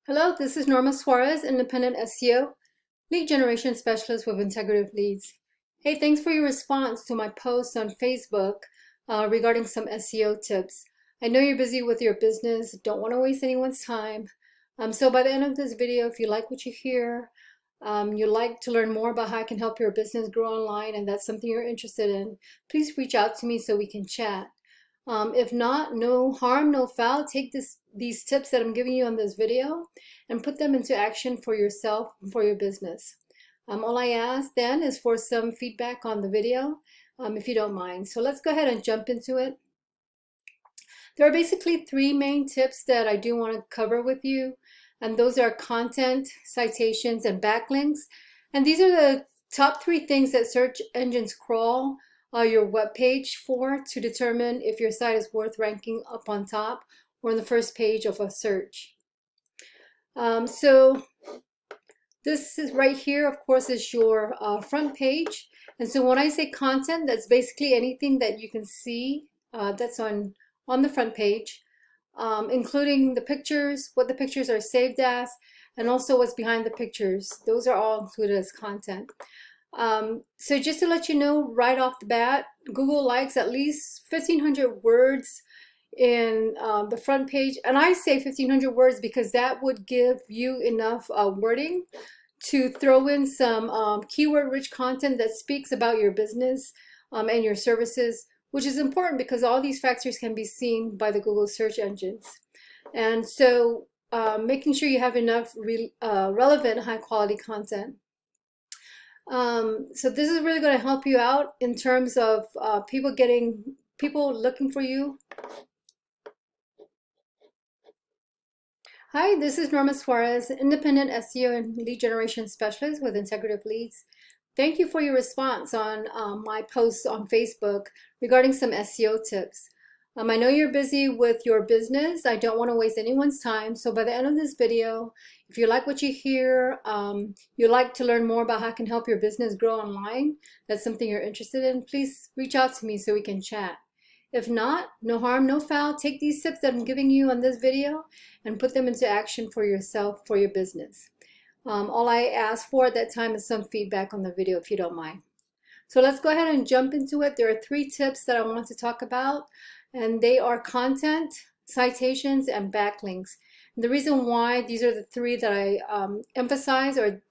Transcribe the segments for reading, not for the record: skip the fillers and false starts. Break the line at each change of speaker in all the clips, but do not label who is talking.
Hello, this is Norma Suarez, Independent SEO, Lead Generation Specialist with Integrative Leads. Hey, thanks for your response to my post on Facebook regarding some SEO tips. I know you're busy with your business, don't want to waste anyone's time. So by the end of this video, if you like what you hear, you'd like to learn more about how I can help your business grow online, and that's something you're interested in, please reach out to me so we can chat. If not, no harm, no foul. Take these tips that I'm giving you on this video and put them into action for yourself and for your business. All I ask then is for some feedback on the video, if you don't mind. So let's go ahead and jump into it. There are basically three main tips that I do want to cover with you, and those are content, citations, and backlinks. And these are the top three things that search engines crawl your web page for to determine if your site is worth ranking up on top or on the first page of a search. So this is right here, of course, is your front page. And so when I say content, that's basically anything that you can see that's on the front page, including the pictures, what the pictures are saved as, and also what's behind the pictures. Those are all included as content. So just to let you know right off the bat, Google likes at least 1,500 words in the front page. And I say 1,500 words because that would give you enough wording to throw in some keyword-rich content that speaks about your business and your services, which is important because all these factors can be seen by the Google search engines. And so making sure you have enough relevant, high-quality content. So this is really going to help you out in terms of people looking for you. Hi, this is Norma Suarez, Independent SEO and Lead Generation Specialist with Integrative Leads. Thank you for your response on my posts on Facebook regarding some SEO tips. I know you're busy with your business. I don't want to waste anyone's time. So by the end of this video, if you like what you hear, you'd like to learn more about how I can help your business grow online, that's something you're interested in, please reach out to me so we can chat. If not, no harm, no foul. Take these tips that I'm giving you on this video and put them into action for yourself, for your business. All I ask for at that time is some feedback on the video if you don't mind. So let's go ahead and jump into it. There are three tips that I want to talk about, and they are content, citations, and backlinks. And the reason why these are the three that I emphasize are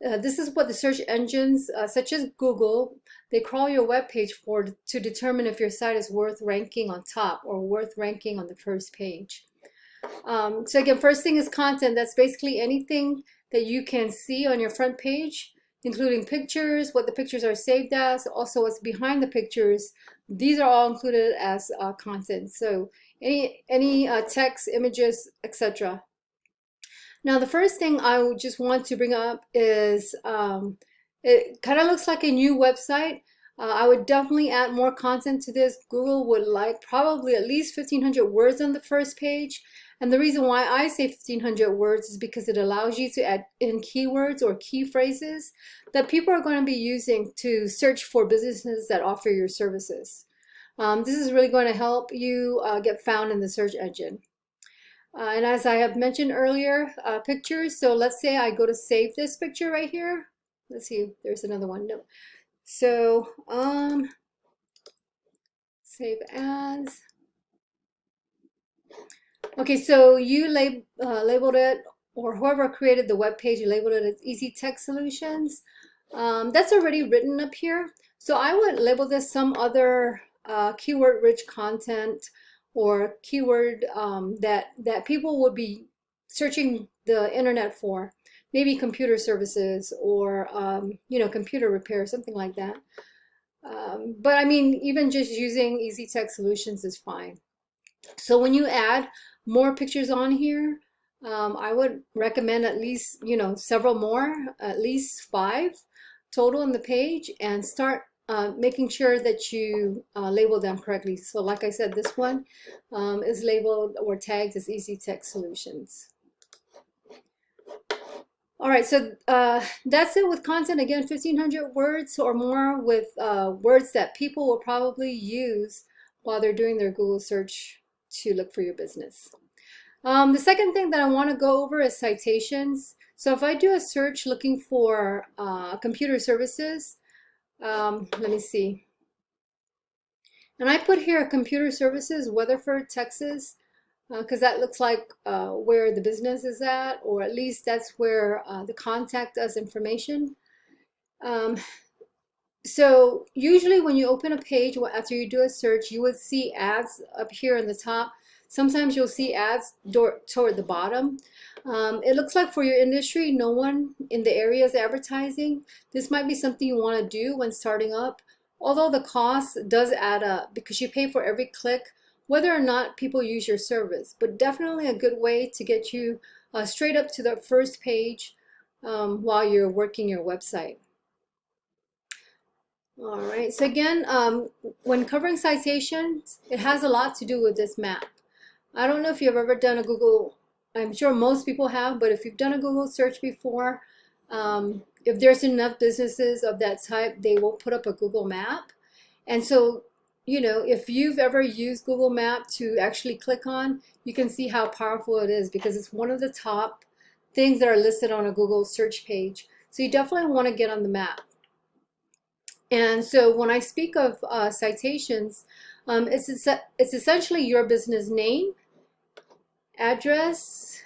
this is what the search engines such as Google, they crawl your web page for to determine if your site is worth ranking on top or worth ranking on the first page. So again, first thing is content. That's basically anything that you can see on your front page, including pictures, what the pictures are saved as, also what's behind the pictures. These are all included as content. So any text, images, etc. Now, the first thing I would just want to bring up is it kind of looks like a new website. I would definitely add more content to this. Google would like probably at least 1,500 words on the first page. And the reason why I say 1,500 words is because it allows you to add in keywords or key phrases that people are going to be using to search for businesses that offer your services. This is really going to help you get found in the search engine. And as I have mentioned earlier, pictures. So let's say I go to save this picture right here. Let's see, there's another one. No. So save as. Okay, so you labeled it, or whoever created the web page, you labeled it as Easy Text Solutions. That's already written up here. So I would label this some other keyword-rich content or keyword that people would be searching the internet for, maybe computer services or computer repair, something like that. But I mean, even just using Easy Text Solutions is fine. So when you add more pictures on here, I would recommend at least several more, at least 5 total on the page, and start making sure that you label them correctly. So like I said, this one is labeled or tagged as Easy Text Solutions. All right, so that's it with content. Again, 1,500 words or more with words that people will probably use while they're doing their Google search to look for your business. The second thing that I want to go over is citations. So if I do a search looking for computer services, let me see. And I put here computer services, Weatherford, Texas, because that looks like where the business is at, or at least that's where the contact us information. Um, So usually when you open a page after you do a search, you would see ads up here in the top. Sometimes you'll see ads toward the bottom. It looks like for your industry, no one in the area is advertising. This might be something you want to do when starting up, although the cost does add up because you pay for every click, whether or not people use your service. But definitely a good way to get you straight up to the first page while you're working your website. All right, so again, when covering citations, it has a lot to do with this map. I don't know if you've ever done a Google, I'm sure most people have, but if you've done a Google search before, if there's enough businesses of that type, they will put up a Google map. And so, you know, if you've ever used Google Map to actually click on, you can see how powerful it is because it's one of the top things that are listed on a Google search page. So you definitely want to get on the map. And so when I speak of citations, it's essentially your business name, address,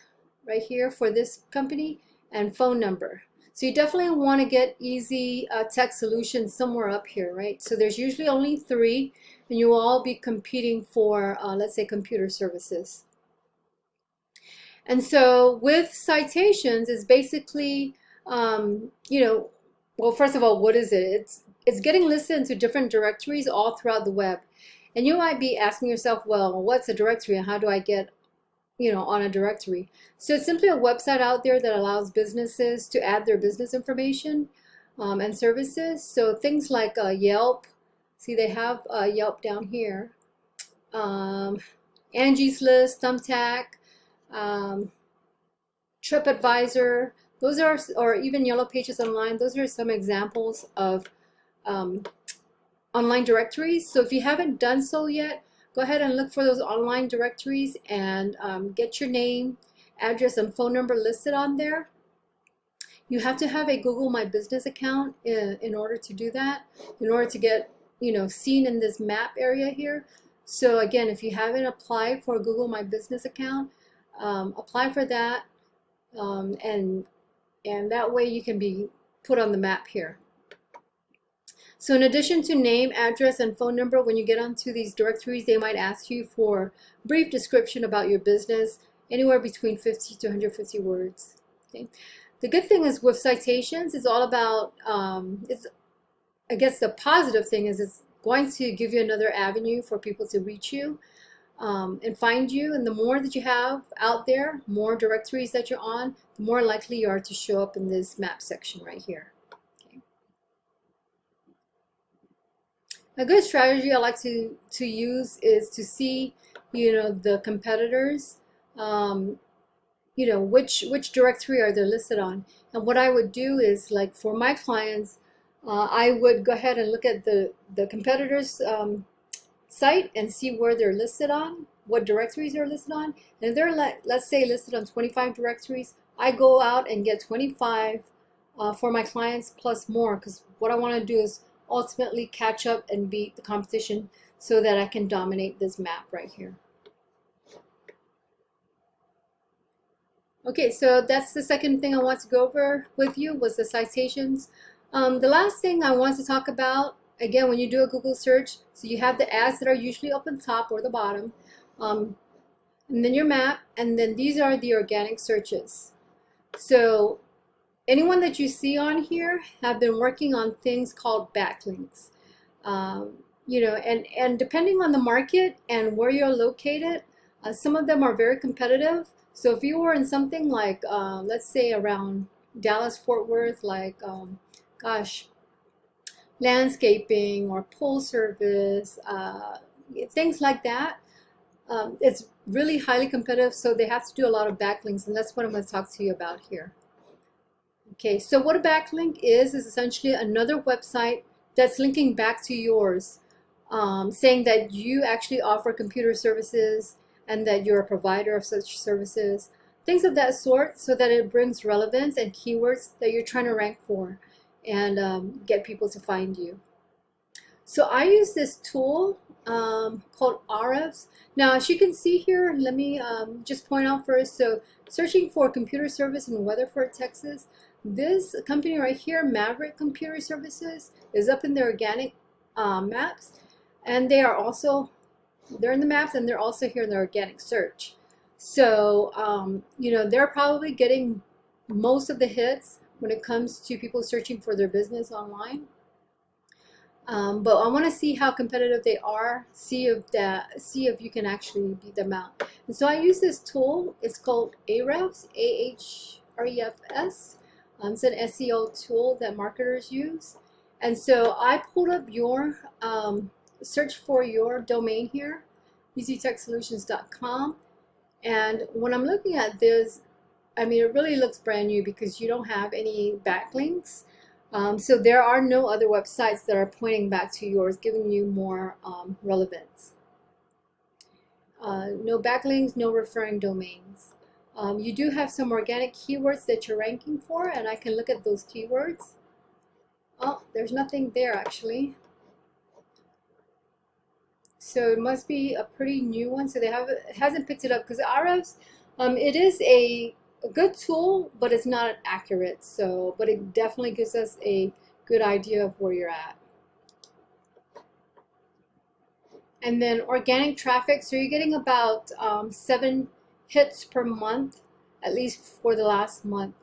right here for this company, and phone number. So you definitely want to get easy text solutions somewhere up here, right? So there's usually only 3, and you will all be competing for, let's say, computer services. And so with citations, it's basically, you know, well, first of all, what is it? It's getting listed into different directories all throughout the web. And you might be asking yourself, well, what's a directory and how do I get, you know, on a directory? So it's simply a website out there that allows businesses to add their business information and services. So things like Yelp, see they have Yelp down here, Angie's List, Thumbtack, um, TripAdvisor, those are, or even Yellow Pages Online, those are some examples of um, online directories. So if you haven't done so yet, go ahead and look for those online directories and get your name, address, and phone number listed on there. You have to have a Google My Business account in order to do that, in order to get, you know, seen in this map area here. So again, if you haven't applied for a Google My Business account, apply for that, and that way you can be put on the map here. So in addition to name, address, and phone number, when you get onto these directories, they might ask you for a brief description about your business, anywhere between 50 to 150 words. Okay. The good thing is with citations, it's all about, I guess the positive thing is it's going to give you another avenue for people to reach you and find you. And the more that you have out there, more directories that you're on, the more likely you are to show up in this map section right here. Okay. A good strategy I like to use is to see, you know, the competitors, you know, which directory are they listed on. And what I would do is, like for my clients, I would go ahead and look at the competitors site and see where they're listed on, what directories they're listed on. And if they're, let's say, listed on 25 directories, I go out and get 25 for my clients plus more, because what I want to do is ultimately catch up and beat the competition so that I can dominate this map right here. Okay, so that's the second thing I want to go over with you, was the citations. The last thing I want to talk about, again, when you do a Google search, so you have the ads that are usually up on top or the bottom, and then your map, and then these are the organic searches. So anyone that you see on here have been working on things called backlinks. You know, and depending on the market and where you're located, some of them are very competitive. So if you were in something like, let's say around Dallas, Fort Worth, like, gosh, landscaping or pool service, things like that, it's really highly competitive. So they have to do a lot of backlinks, and that's what I'm going to talk to you about here. Okay, so what a backlink is essentially another website that's linking back to yours, saying that you actually offer computer services, and that you're a provider of such services, things of that sort, so that it brings relevance and keywords that you're trying to rank for and get people to find you. So I use this tool called RFs. Now, as you can see here, let me just point out first. So searching for computer service in Weatherford, Texas, this company right here, Maverick Computer Services, is up in the organic maps, and they are also, they're in the maps, and they're also here in the organic search. So, you know, they're probably getting most of the hits when it comes to people searching for their business online. But I want to see how competitive they are, see if you can actually beat them out. And so I use this tool. It's called Ahrefs, Ahrefs. It's an SEO tool that marketers use. And so I pulled up your search for your domain here, easytechsolutions.com. And when I'm looking at this, I mean, it really looks brand new because you don't have any backlinks. So there are no other websites that are pointing back to yours, giving you more relevance. No backlinks, no referring domains. You do have some organic keywords that you're ranking for, and I can look at those keywords. Oh, there's nothing there actually. So it must be a pretty new one. So it hasn't picked it up because Ahrefs, it is a good tool, but it's not accurate. So, but it definitely gives us a good idea of where you're at. And then organic traffic. So you're getting about 7 hits per month, at least for the last month,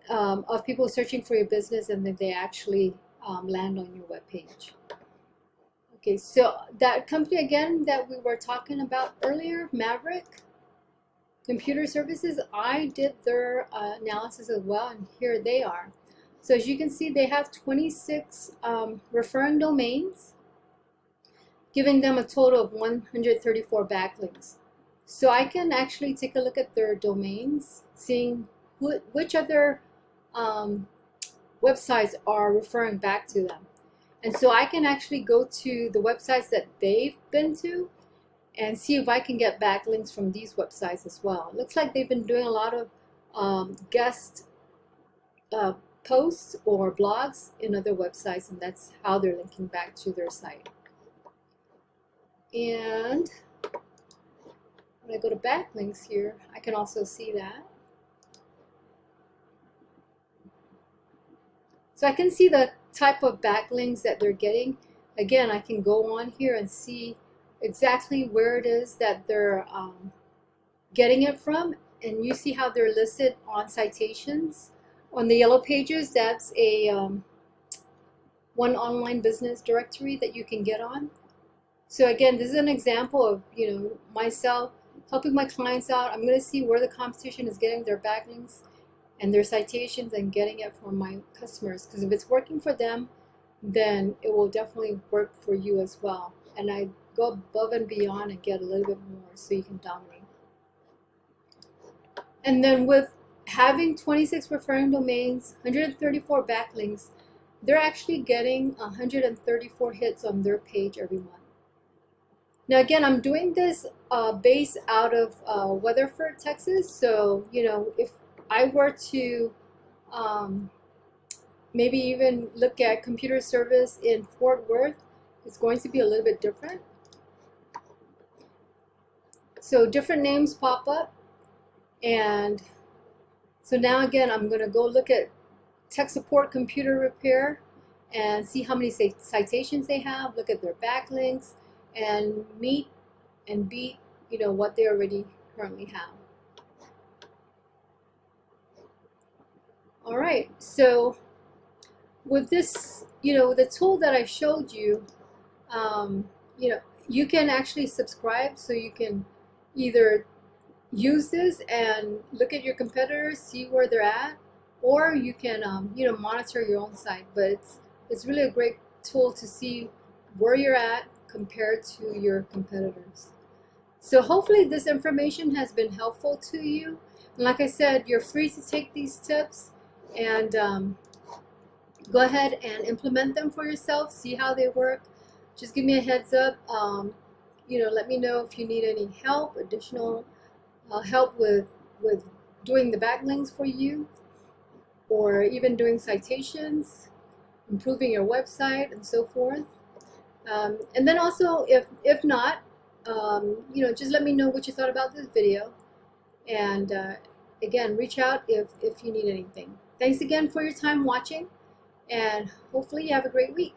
of people searching for your business, and then they actually land on your webpage. Okay, so that company again that we were talking about earlier, Maverick Computer Services, I did their analysis as well, and here they are. So as you can see, they have 26 referring domains, giving them a total of 134 backlinks. So I can actually take a look at their domains, seeing which other websites are referring back to them. And so I can actually go to the websites that they've been to and see if I can get backlinks from these websites as well. It looks like they've been doing a lot of guest posts or blogs in other websites, and that's how they're linking back to their site. And when I go to backlinks here, I can also see that. So I can see the type of backlinks that they're getting. Again, I can go on here and see exactly where it is that they're getting it from, and you see how they're listed on citations. On the yellow pages, that's a one online business directory that you can get on. So again, this is an example of, you know, myself helping my clients out. I'm going to see where the competition is getting their backlinks and their citations and getting it from my customers, because if it's working for them, then it will definitely work for you as well. And I go above and beyond and get a little bit more so you can dominate. And then with having 26 referring domains, 134 backlinks, they're actually getting 134 hits on their page every month. Now again, I'm doing this based out of Weatherford, Texas. So, you know, if I were to maybe even look at computer service in Fort Worth, it's going to be a little bit different. So different names pop up, and so now again, I'm going to go look at tech support computer repair and see how many citations they have, look at their backlinks, and meet and beat, you know, what they already currently have. All right, so with this, you know, the tool that I showed you, you know, you can actually subscribe, so you can either use this and look at your competitors, see where they're at, or you can, you know, monitor your own site. But it's really a great tool to see where you're at compared to your competitors. So hopefully this information has been helpful to you. And like I said, you're free to take these tips and go ahead and implement them for yourself, see how they work. Just give me a heads up. let me know if you need any help, additional help with doing the backlinks for you, or even doing citations, improving your website, and so forth. And then also, if not, just let me know what you thought about this video. And again, reach out if you need anything. Thanks again for your time watching, and hopefully you have a great week.